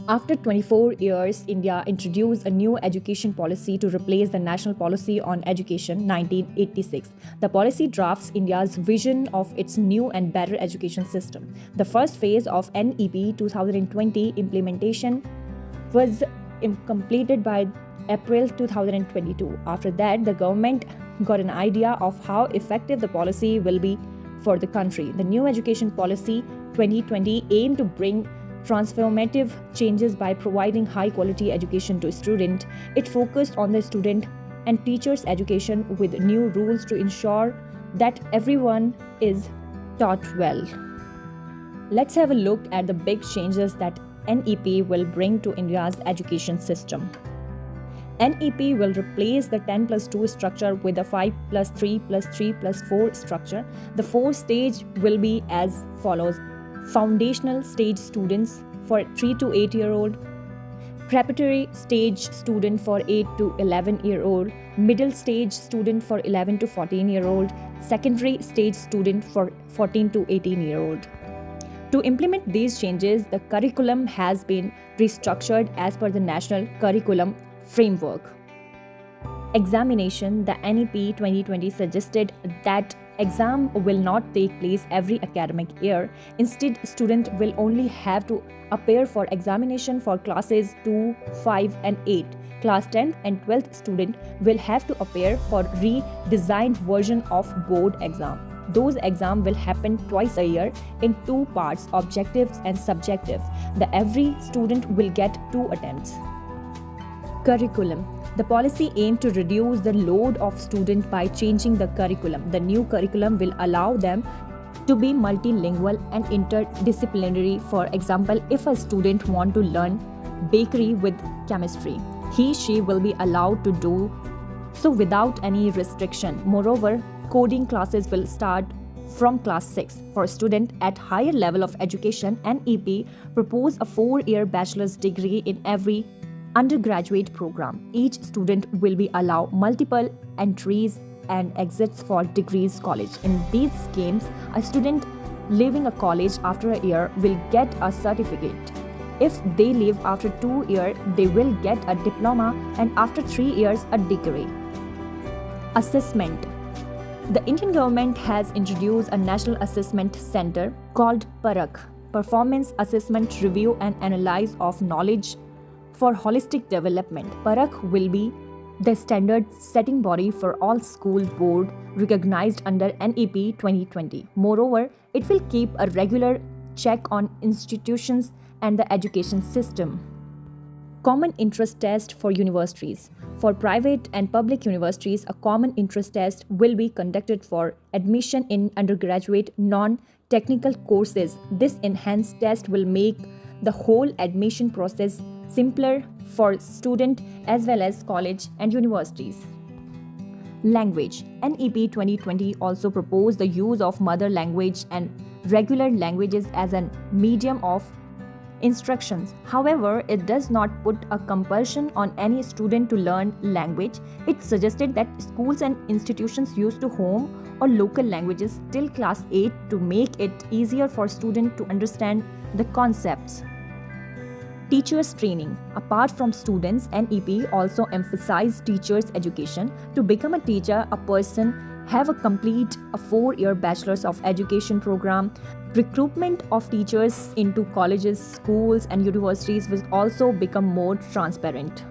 After 24 years, India introduced a new education policy to replace the National Policy on Education 1986. The policy drafts India's vision of its new and better education system. The first phase of NEP 2020 implementation was completed by April 2022. After that, the government got an idea of how effective the policy will be for the country. The new education policy 2020 aimed to bring transformative changes by providing high quality education to students. It focused on the student and teachers' education with new rules to ensure that everyone is taught well. Let's have a look at the big changes that NEP will bring to India's education system. NEP will replace the 10 plus 2 structure with the 5 plus 3 plus 3 plus 4 structure. The 4 stage will be as follows: foundational stage students for 3 to 8 year old, preparatory stage student for 8 to 11 year old, middle stage student for 11 to 14 year old, secondary stage student for 14 to 18 year old. To implement these changes, the curriculum has been restructured as per the National Curriculum Framework. Examination: the NEP 2020 suggested that exam will not take place every academic year. Instead, students will only have to appear for examination for classes 2, 5 and 8. Class 10th and 12th student will have to appear for redesigned version of board exam. Those exams will happen twice a year in 2 parts, objectives and subjective. Every student will get 2 attempts. Curriculum: the policy aimed to reduce the load of students by changing the curriculum. The new curriculum will allow them to be multilingual and interdisciplinary. For example, if a student wants to learn bakery with chemistry, she will be allowed to do so without any restriction. Moreover, coding classes will start from class 6. For students at higher level of education, NEP propose a 4-year bachelor's degree in every undergraduate program. Each student will be allowed multiple entries and exits for degrees college. In these schemes, a student leaving a college after a year will get a certificate. If they leave after 2 years, they will get a diploma, and after 3 years, a degree. Assessment: the Indian government has introduced a national assessment center called PARAKH, Performance Assessment Review and Analysis of Knowledge for Holistic Development. PARAKH will be the standard setting body for all school board recognized under NEP 2020. Moreover, it will keep a regular check on institutions and the education system. Common interest test for universities. For private and public universities, a common interest test will be conducted for admission in undergraduate non-technical courses. This enhanced test will make the whole admission process simpler for students as well as college and universities. Language: NEP 2020 also proposed the use of mother language and regular languages as a medium of instructions. However, it does not put a compulsion on any student to learn language. It suggested that schools and institutions use to home or local languages till class 8 to make it easier for students to understand the concepts. Teachers training: apart from students, NEP also emphasized teachers' education. To become a teacher, a person have a complete 4-year bachelor's of education program. Recruitment of teachers into colleges, schools and universities will also become more transparent.